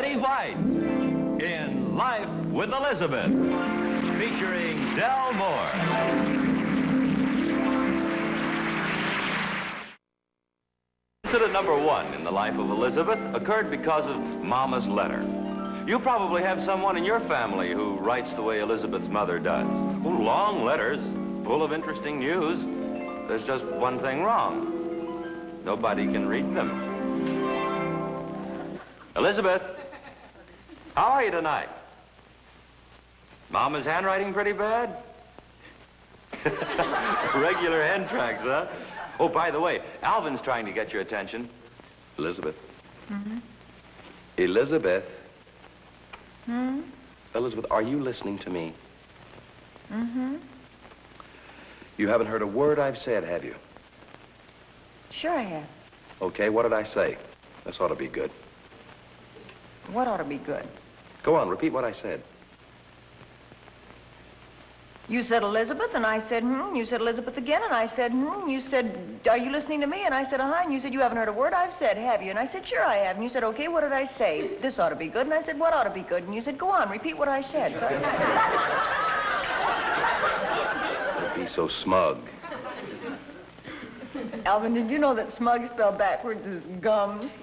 Betty White in Life with Elizabeth, featuring Del Moore. Incident number 1 in the life of Elizabeth occurred because of Mama's letter. You probably have someone in your family who writes the way Elizabeth's mother does. Oh, long letters, full of interesting news. There's just one thing wrong. Nobody can read them. Elizabeth, how are you tonight? Mama's handwriting pretty bad? Regular hand tracks, huh? Oh, by the way, Alvin's trying to get your attention. Elizabeth. Mm-hmm. Elizabeth. Hmm? Elizabeth, are you listening to me? Mm-hmm. You haven't heard a word I've said, have you? Sure I have. Okay, what did I say? This ought to be good. What ought to be good? Go on, repeat what I said. You said Elizabeth, and I said, You said Elizabeth again, and I said, You said, are you listening to me? And I said, uh-huh. And you said, you haven't heard a word I've said, have you? And I said, sure I have. And you said, okay, what did I say? This ought to be good. And I said, what ought to be good? And you said, go on, repeat what I said. So Don't be so smug. Alvin, did you know that smug spelled backwards is gums?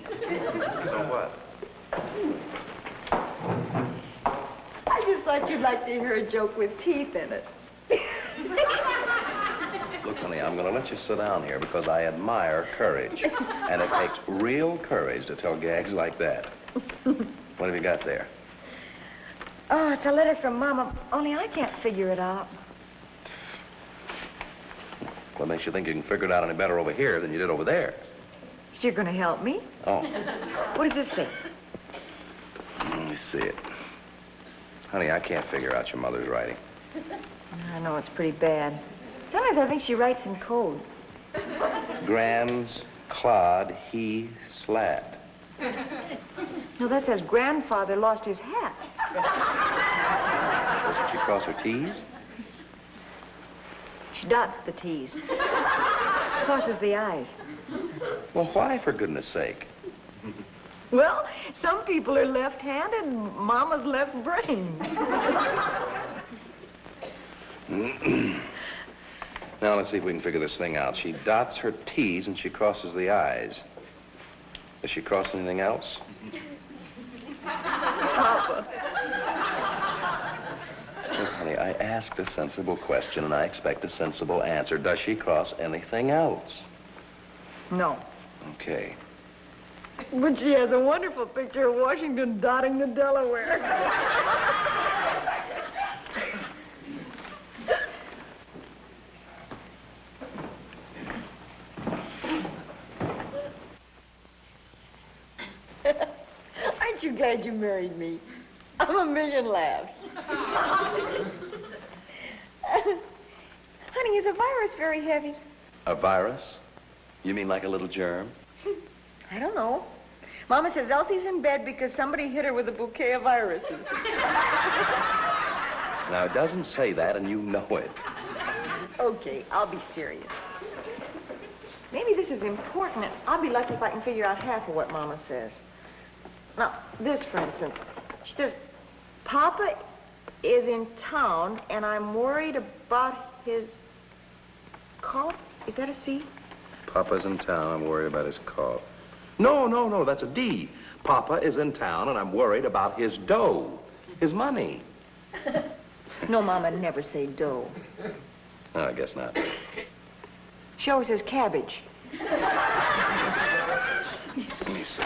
So what? I just thought you'd like to hear a joke with teeth in it. Look, honey, I'm going to let you sit down here because I admire courage. And it takes real courage to tell gags like that. What have you got there? Oh, it's a letter from Mama, only I can't figure it out. What makes you think you can figure it out any better over here than you did over there? So you're going to help me? Oh. What does this say? Let me see it. Honey, I can't figure out your mother's writing. I know, it's pretty bad. Sometimes I think she writes in code. Grands, clod, he, slat. No, that says grandfather lost his hat. Doesn't she cross her T's? She dots the T's. Crosses the I's. Well, why, for goodness sake? Well, some people are left-handed, and Mama's left brain. Now, let's see if we can figure this thing out. She dots her T's and she crosses the I's. Does she cross anything else? Papa. Look, honey, I asked a sensible question, and I expect a sensible answer. Does she cross anything else? No. Okay. But she has a wonderful picture of Washington dotting the Delaware. Aren't you glad you married me? I'm a million laughs. Honey, is a virus very heavy? A virus? You mean like a little germ? I don't know. Mama says Elsie's in bed because somebody hit her with a bouquet of irises. Now, it doesn't say that, and you know it. Okay, I'll be serious. Maybe this is important. I'll be lucky if I can figure out half of what Mama says. Now, this, for instance. She says, Papa is in town, and I'm worried about his cough. Is that a C? Papa's in town. I'm worried about his cough. No, that's a D. Papa is in town, and I'm worried about his dough, his money. No, Mama, never say dough. No, I guess not. She always says cabbage. Let me see.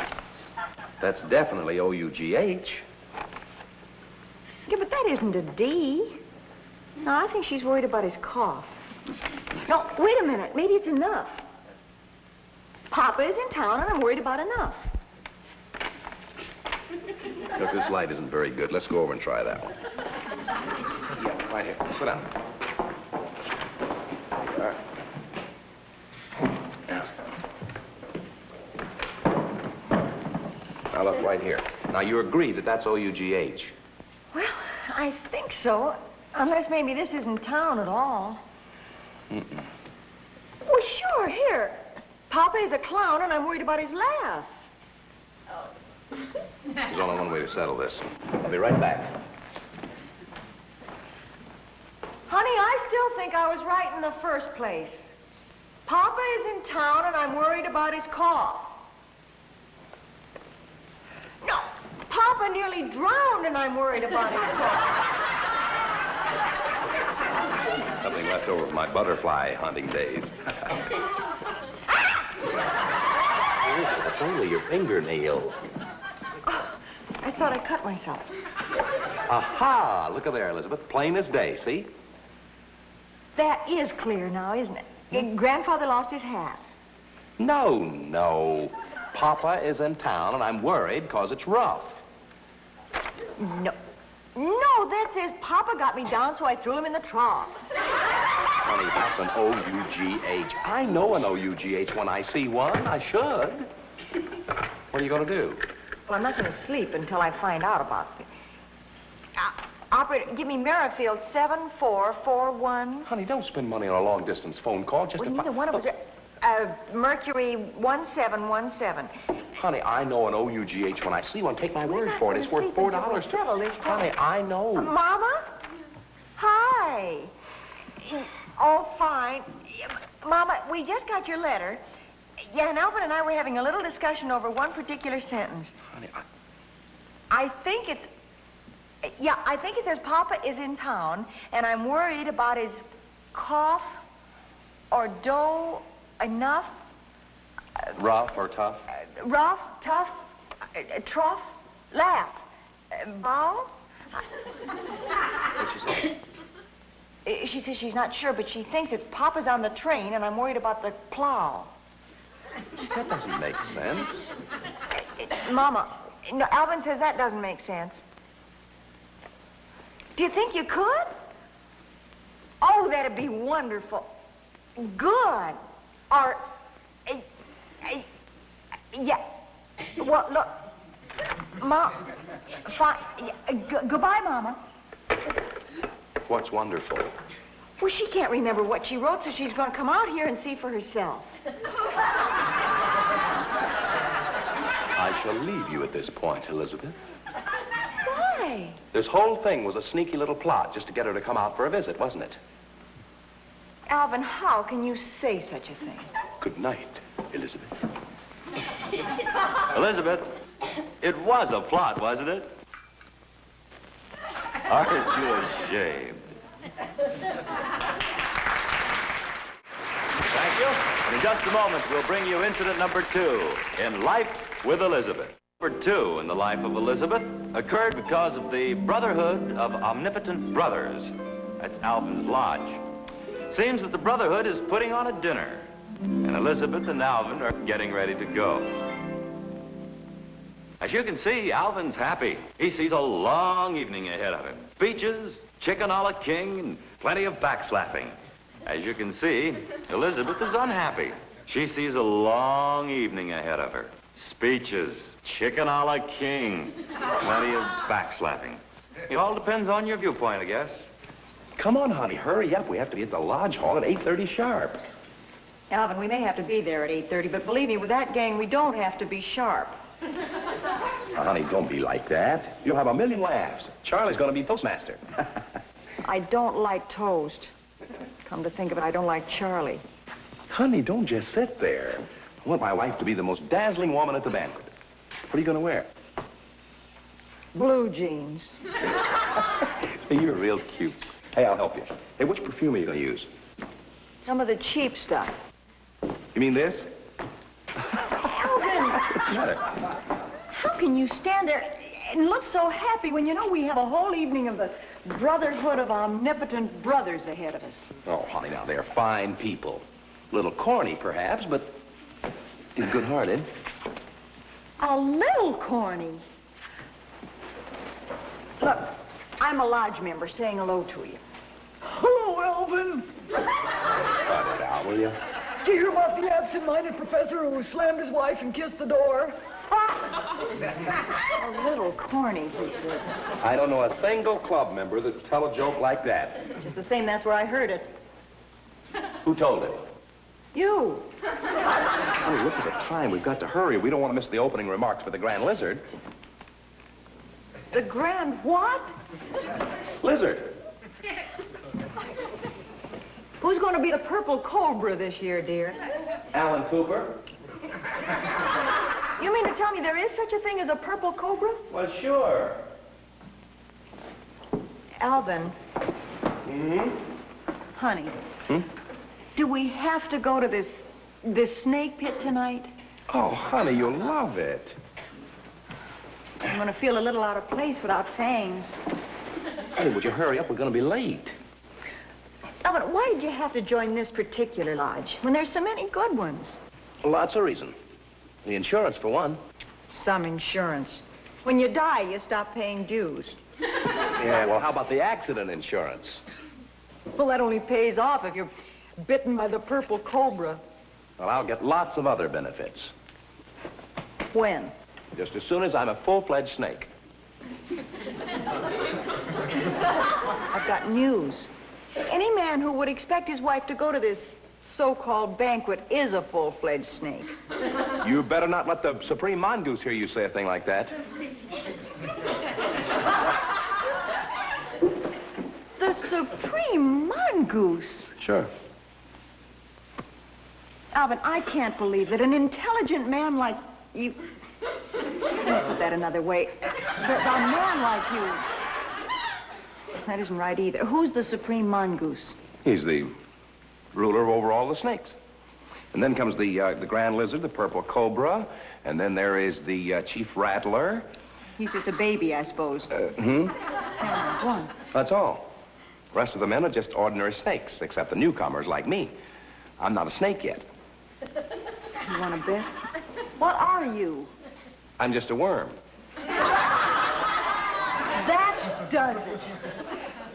That's definitely O-U-G-H. Yeah, but that isn't a D. No, I think she's worried about his cough. No, wait a minute. Maybe it's enough. Papa is in town, and I'm worried about enough. Look, this light isn't very good. Let's go over and try that one. Yeah, right here. Sit down. All right. Now, look, right here. Now, you agree that that's O-U-G-H. Well, I think so. Unless maybe this isn't town at all. Mm-mm. Well, sure, here. Papa is a clown, and I'm worried about his laugh. There's only one way to settle this. I'll be right back. Honey, I still think I was right in the first place. Papa is in town, and I'm worried about his cough. No, Papa nearly drowned, and I'm worried about his cough. Something left over from my butterfly hunting days. It's only your fingernail. Oh, I thought I cut myself. Aha! Look at there, Elizabeth. Plain as day, see? That is clear now, isn't it? Grandfather lost his hat. No. Papa is in town, and I'm worried because it's rough. No, that says Papa got me down, so I threw him in the trough. Honey, that's an O-U-G-H. I know an O-U-G-H when I see one. I should. What are you going to do? Well, I'm not going to sleep until I find out about it. Operator, give me Merrifield 7441. Honey, don't spend money on a long-distance phone call just to... Neither one of us Mercury 1717. Honey, I know an O-U-G-H when I see one. Take my word for it. It's worth $4 to... Honey, I know. Mama? Hi. Oh, fine. Mama, we just got your letter. Yeah, and Alvin and I were having a little discussion over one particular sentence. Honey, I think it's... Yeah, I think it says Papa is in town, and I'm worried about his cough or dough enough. Rough or tough? Rough, tough, trough, laugh, bow. What'd she say? She says she's not sure, but she thinks it's Papa's on the train, and I'm worried about the plow. That doesn't make sense. Mama, no, Alvin says that doesn't make sense. Do you think you could? Oh, that'd be wonderful. Good. Or, yeah. Well, look, Mom, fine. Goodbye, Mama. What's wonderful? Well, she can't remember what she wrote, so she's going to come out here and see for herself. I shall leave you at this point, Elizabeth. Why? This whole thing was a sneaky little plot just to get her to come out for a visit, wasn't it? Alvin, how can you say such a thing? Good night, Elizabeth. Elizabeth, it was a plot, wasn't it? Aren't you ashamed? Thank you. And in just a moment, we'll bring you incident number 2 in Life with Elizabeth. Number 2 in the life of Elizabeth occurred because of the Brotherhood of Omnipotent Brothers. That's Alvin's lodge. Seems that the Brotherhood is putting on a dinner, and Elizabeth and Alvin are getting ready to go. As you can see, Alvin's happy. He sees a long evening ahead of him. Speeches, chicken a la king, and plenty of backslapping. As you can see, Elizabeth is unhappy. She sees a long evening ahead of her. Speeches, chicken a la king, plenty of backslapping. It all depends on your viewpoint, I guess. Come on, honey, hurry up. We have to be at the lodge hall at 8:30 sharp. Alvin, we may have to be there at 8:30, but believe me, with that gang, we don't have to be sharp. Now, honey, don't be like that. You'll have a million laughs. Charlie's going to be Toastmaster. I don't like toast. Come to think of it, I don't like Charlie. Honey, don't just sit there. I want my wife to be the most dazzling woman at the banquet. What are you going to wear? Blue jeans. You're real cute. Hey, I'll help you. Hey, which perfume are you going to use? Some of the cheap stuff. You mean this? Alvin! What's the matter? How can you stand there and look so happy when you know we have a whole evening of the Brotherhood of Omnipotent Brothers ahead of us? Oh, honey, now, they're fine people. A little corny, perhaps, but good-hearted. A little corny. Look, I'm a lodge member saying hello to you. Hello, Alvin. Cut it out, will you? Do you hear about the absent-minded professor who slammed his wife and kissed the door? A little corny, he says. I don't know a single club member that'd tell a joke like that. Just the same, that's where I heard it. Who told it? You. Honey, look at the time. We've got to hurry. We don't want to miss the opening remarks for the Grand Lizard. The grand what? Lizard. Who's going to be the purple cobra this year, dear? Alan Cooper. You mean to tell me there is such a thing as a purple cobra? Well, sure. Alvin. Mm-hmm. Honey. Hmm? Do we have to go to this snake pit tonight? Oh, honey, you'll love it. I'm going to feel a little out of place without fangs. Honey, would you hurry up? We're going to be late. Alvin, why did you have to join this particular lodge when there's so many good ones? Lots of reason. The insurance, for one. Some insurance. When you die, you stop paying dues. Yeah, well, how about the accident insurance? Well, that only pays off if you're bitten by the purple cobra. Well, I'll get lots of other benefits. When? Just as soon as I'm a full-fledged snake. I've got news. Any man who would expect his wife to go to this so-called banquet is a full-fledged snake. You better not let the Supreme Mongoose hear you say a thing like that. The Supreme Mongoose? Sure. Alvin, I can't believe that an intelligent man like you... Let me put that another way. That a man like you... That isn't right either. Who's the Supreme Mongoose? He's the ruler over all the snakes. And then comes the Grand Lizard, the Purple Cobra, and then there is the Chief Rattler. He's just a baby, I suppose. Hmm? Yeah, go on. That's all. The rest of the men are just ordinary snakes, except the newcomers like me. I'm not a snake yet. You want to bet? What are you? I'm just a worm. That does it.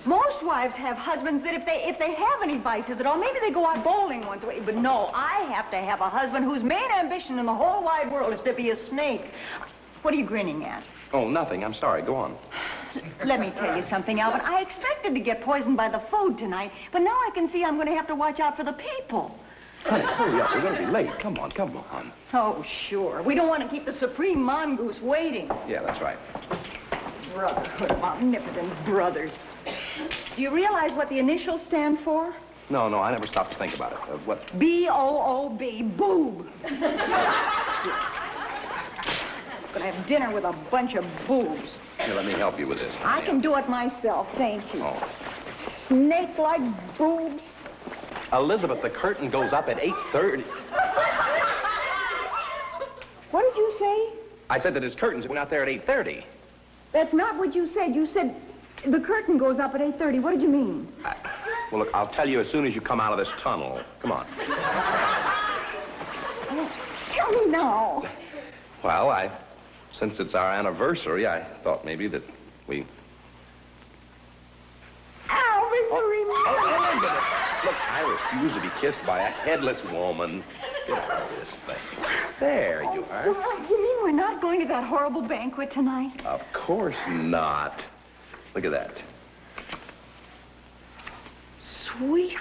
Most wives have husbands that if they have any vices at all, maybe they go out bowling once a week. But no, I have to have a husband whose main ambition in the whole wide world is to be a snake. What are you grinning at? Oh, nothing. I'm sorry. Go on. Let me tell you something, Alvin. I expected to get poisoned by the food tonight, but now I can see I'm going to have to watch out for the people. Honey, hurry up. We're going to be late. Come on, come on. Oh, sure. We don't want to keep the Supreme Mongoose waiting. Yeah, that's right. Brotherhood of omnipotent brothers. Do you realize what the initials stand for? No, I never stopped to think about it. What? B-O-O-B, boob. Yes. Gonna have dinner with a bunch of boobs. Here, let me help you with this. I can do it myself, thank you. Oh. Snake-like boobs. Elizabeth, the curtain goes up at 8:30. What did you say? I said that his curtains went out there at 8:30. That's not what you said. You said the curtain goes up at 8:30. What did you mean? Well, look, I'll tell you as soon as you come out of this tunnel. Come on. Oh, tell me now. Well, since it's our anniversary, I thought maybe that we... Alvin, Elizabeth! Look, I refuse to be kissed by a headless woman. Get out of this thing. There you are. You mean we're not going to that horrible banquet tonight? Of course not. Look at that. Sweet.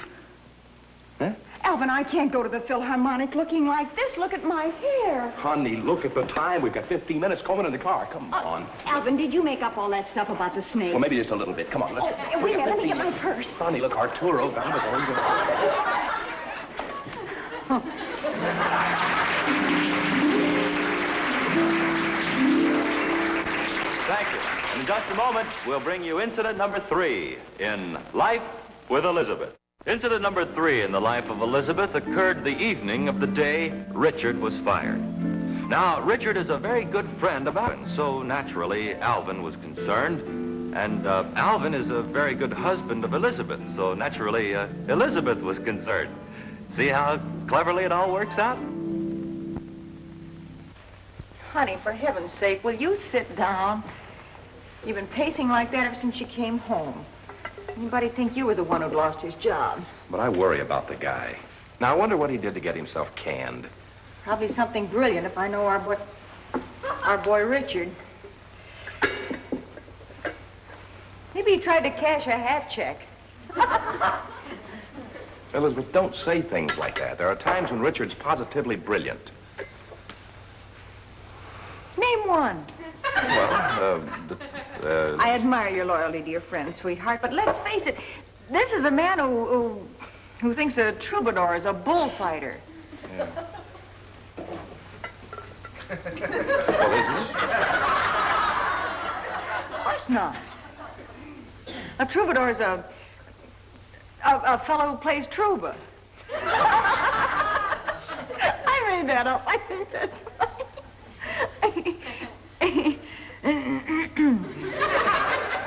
Huh? Alvin, I can't go to the Philharmonic looking like this. Look at my hair. Honey, look at the time. We've got 15 minutes. Come in the car. Come on. Alvin, did you make up all that stuff about the snake? Well, maybe just a little bit. Come on. Let's Wait a minute. Let me get my purse. Honey, look, Arturo. Thank you. And in just a moment, we'll bring you incident number 3 in Life with Elizabeth. Incident number 3 in the life of Elizabeth occurred the evening of the day Richard was fired. Now, Richard is a very good friend of Alvin, so naturally Alvin was concerned. And Alvin is a very good husband of Elizabeth, so naturally Elizabeth was concerned. See how cleverly it all works out? Honey, for heaven's sake, will you sit down? You've been pacing like that ever since you came home. Anybody think you were the one who'd lost his job? But I worry about the guy. Now, I wonder what he did to get himself canned. Probably something brilliant if I know our boy Richard. Maybe he tried to cash a hat check. Elizabeth, don't say things like that. There are times when Richard's positively brilliant. Name one. Well, I admire your loyalty to your friend, sweetheart, but let's face it, this is a man who thinks a troubadour is a bullfighter. Yeah. Well, is he? Of course not. A troubadour is a fellow who plays trouba. I made that up. I think that's right.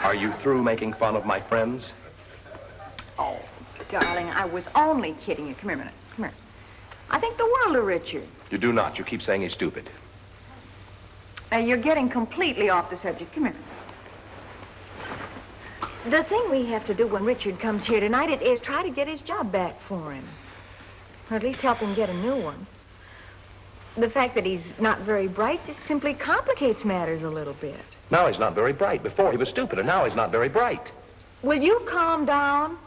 Are you through making fun of my friends? Oh, darling, I was only kidding you. Come here a minute. Come here. I think the world of Richard. You do not. You keep saying he's stupid. Now, you're getting completely off the subject. Come here. The thing we have to do when Richard comes here tonight is try to get his job back for him. Or at least help him get a new one. The fact that he's not very bright just simply complicates matters a little bit. Now he's not very bright. Before he was stupid, and now he's not very bright. Will you calm down?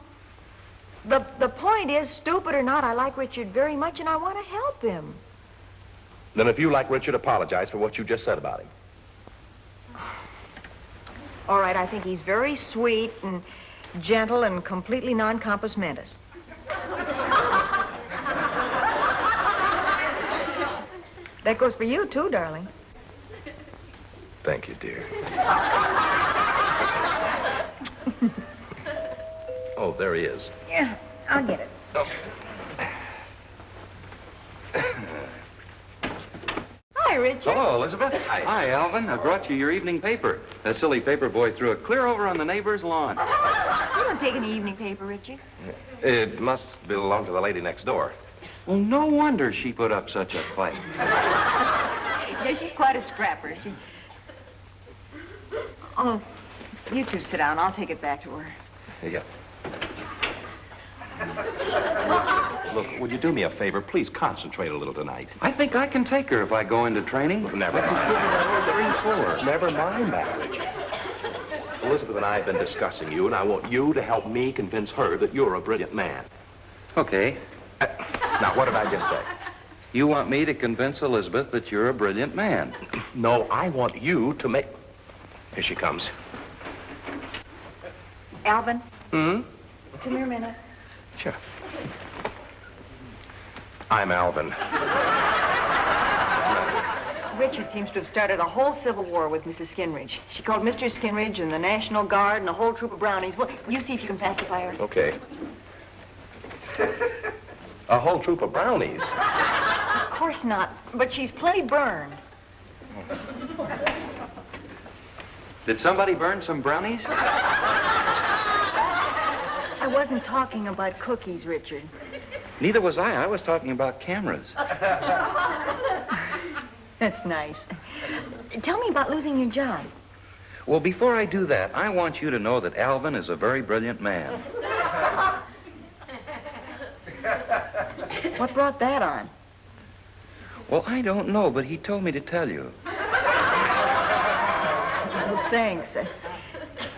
The point is, stupid or not, I like Richard very much, and I want to help him. Then if you like Richard, apologize for what you just said about him. All right, I think he's very sweet and gentle and completely non-compos mentis. That goes for you, too, darling. Thank you, dear. Oh, there he is. Yeah, I'll get it. Oh. Hi, Richard. Hello, Elizabeth. Hi. Hi, Alvin. I brought you your evening paper. That silly paper boy threw it clear over on the neighbor's lawn. You don't take any evening paper, Richard. It must belong to the lady next door. Well, no wonder she put up such a fight. Yeah, she's quite a scrapper. Oh, you two sit down. I'll take it back to her. Yeah. Look, would you do me a favor? Please concentrate a little tonight. I think I can take her if I go into training. Never mind. Never mind that, Richard. Elizabeth and I have been discussing you, and I want you to help me convince her that you're a brilliant man. Okay. Now, what did I just say? You want me to convince Elizabeth that you're a brilliant man. No, I want you to make... Here she comes. Alvin? Hmm? Come here a minute. Sure. I'm Alvin. Richard seems to have started a whole civil war with Mrs. Skinridge. She called Mr. Skinridge and the National Guard and a whole troop of brownies. Well, you see if you can pacify her. Okay. A whole troop of brownies. Of course not, but she's plenty burned. Did somebody burn some brownies? I wasn't talking about cookies, Richard. Neither was I. I was talking about cameras. That's nice. Tell me about losing your job. Well, before I do that, I want you to know that Alvin is a very brilliant man. What brought that on? Well, I don't know, but he told me to tell you. Oh, thanks.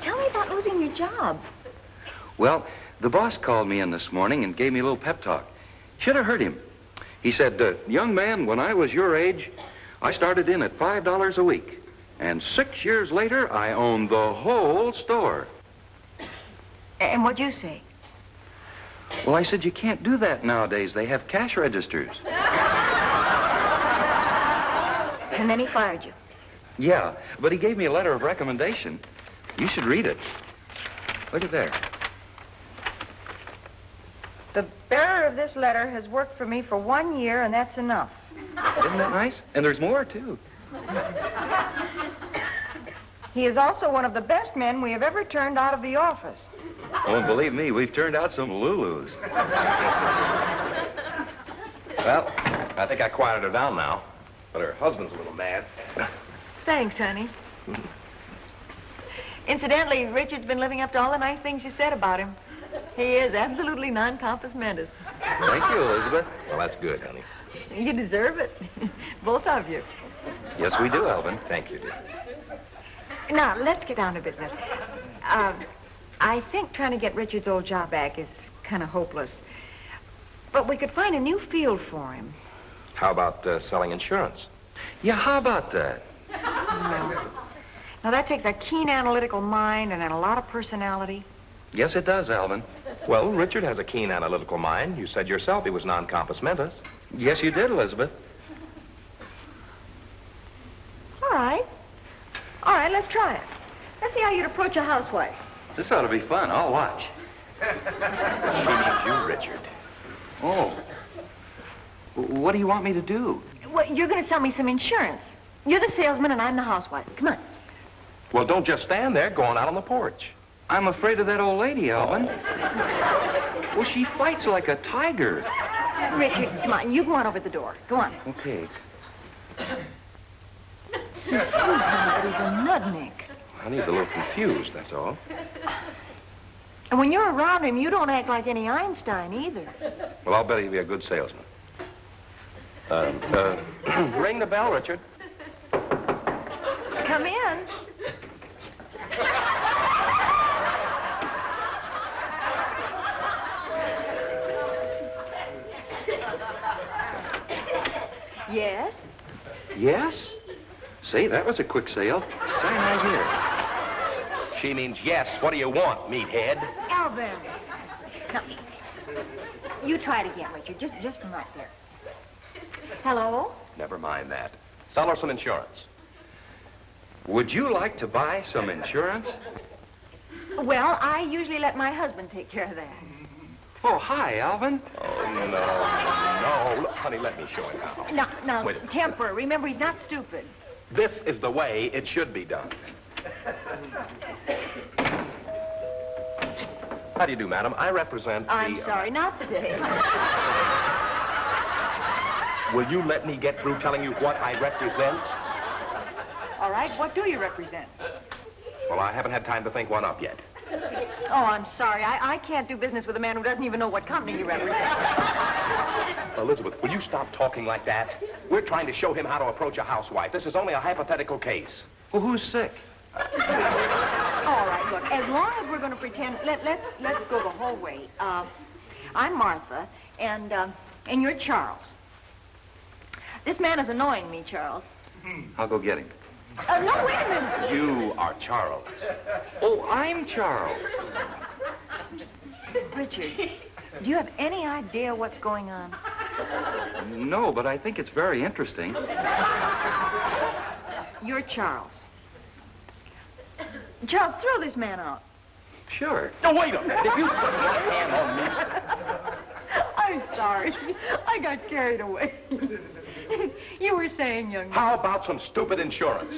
Tell me about losing your job. Well, the boss called me in this morning and gave me a little pep talk. Should have heard him. He said, young man, when I was your age, I started in at $5 a week. And 6 years later, I owned the whole store. And what'd you say? Well, I said, you can't do that nowadays. They have cash registers. And then he fired you. Yeah, but he gave me a letter of recommendation. You should read it. Look at there. The bearer of this letter has worked for me for 1 year, and that's enough. Isn't that nice? And there's more, too. He is also one of the best men we have ever turned out of the office. Oh, and believe me, we've turned out some Lulus. Well, I think I quieted her down now. But her husband's a little mad. Thanks, honey. Incidentally, Richard's been living up to all the nice things you said about him. He is absolutely non-compos mentis. Thank you, Elizabeth. Well, that's good, honey. You deserve it. Both of you. Yes, we do, Alvin. Thank you, dear. Now, let's get down to business. I think trying to get Richard's old job back is kind of hopeless. But we could find a new field for him. How about selling insurance? Yeah, how about that? No. Now, that takes a keen analytical mind and a lot of personality. Yes, it does, Alvin. Well, Richard has a keen analytical mind. You said yourself he was non-compos mentis. Yes, you did, Elizabeth. All right. All right, let's try it. Let's see how you'd approach a housewife. This ought to be fun. I'll watch. She needs you, Richard. Oh. What do you want me to do? Well, you're going to sell me some insurance. You're the salesman and I'm the housewife. Come on. Well, don't just stand there. Go on out on the porch. I'm afraid of that old lady, Alvin. Well, she fights like a tiger. Richard, come on. You go on over the door. Go on. Okay. He's sweet, honey, but he's a nutmeg. Honey's a little confused, that's all. And when you're around him, you don't act like any Einstein either. Well, I'll bet he'll be a good salesman. Ring the bell, Richard. Come in. Yes? Yes? Say, that was a quick sale. Sign right here. She means yes. What do you want, meathead? Alvin. Now, you try it again, Richard. Just from right there. Hello? Never mind that. Sell her some insurance. Would you like to buy some insurance? Well, I usually let my husband take care of that. Oh, hi, Alvin. Oh, no. Look, honey, let me show him how. Now, Wait a minute. temper. Remember, he's not stupid. This is the way it should be done. How do you do, madam? I represent the... I'm sorry, not today. Will you let me get through telling you what I represent? All right, what do you represent? Well, I haven't had time to think one up yet. Oh, I'm sorry. I can't do business with a man who doesn't even know what company you represent. Elizabeth, will you stop talking like that? We're trying to show him how to approach a housewife. This is only a hypothetical case. Well, who's sick? All right, look, as long as we're going to pretend, let's go the whole way. I'm Martha, and you're Charles. This man is annoying me, Charles. I'll go get him. No, wait a minute. You are Charles. Oh, I'm Charles. Richard, do you have any idea what's going on? No, but I think it's very interesting. You're Charles. Charles, throw this man out. Sure. No, wait a minute. If you put your hand on me... I'm sorry. I got carried away. You were saying, young man. How about some stupid insurance?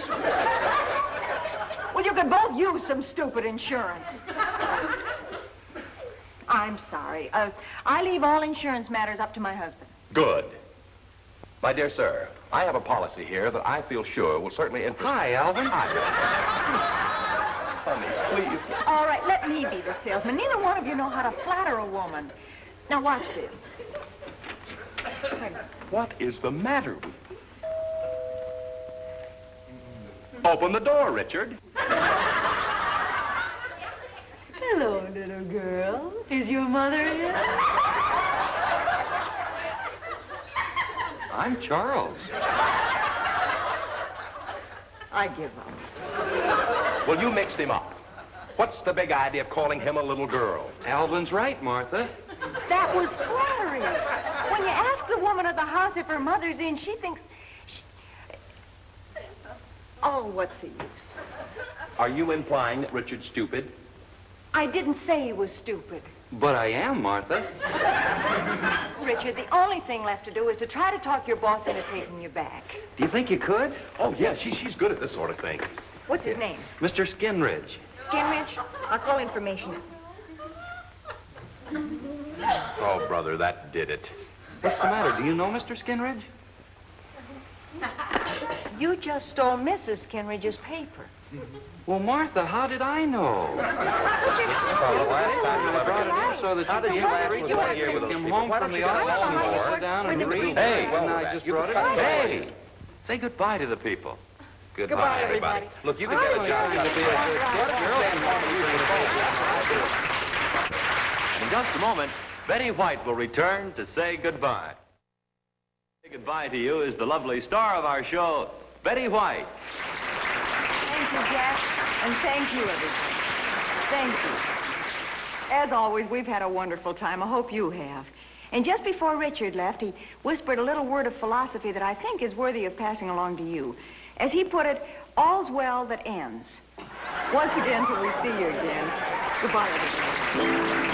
Well, you could both use some stupid insurance. I'm sorry. I leave all insurance matters up to my husband. Good. My dear sir, I have a policy here that I feel sure will certainly interest... Hi, Alvin. Honey, please. All right, let me be the salesman. Neither one of you know how to flatter a woman. Now, watch this. What is the matter with you? Open the door, Richard. Hello, little girl. Is your mother here? I'm Charles. I give up. Well, you mixed him up. What's the big idea of calling him a little girl? Alvin's right, Martha. That was flattery. When you ask the woman at the house if her mother's in, she thinks... Oh, what's the use? Are you implying that Richard's stupid? I didn't say he was stupid. But I am, Martha. Richard, the only thing left to do is to try to talk your boss into taking you back. Do you think you could? Oh, yeah, she's good at this sort of thing. What's his name? Mr. Skinridge. Skinridge? I'll call information. Oh, brother, that did it. What's the matter? Do you know Mr. Skinridge? You just stole Mrs. Skinridge's paper. Well, Martha, how did I know? So that How did you last with one year with those came people? home Why from don't the you office get along and more? sit down and read. Hey, And I just brought it. Hey, Say goodbye to the people. Goodbye, everybody. Look, you can get a job. Trying to be a good girl. In just a moment, Betty White will return to say goodbye. Say goodbye to you is the lovely star of our show, Betty White. Thank you, Jack, and thank you, everybody. Thank you. As always, we've had a wonderful time. I hope you have. And just before Richard left, he whispered a little word of philosophy that I think is worthy of passing along to you. As he put it, all's well that ends. Once again, till we see you again. Goodbye, everybody.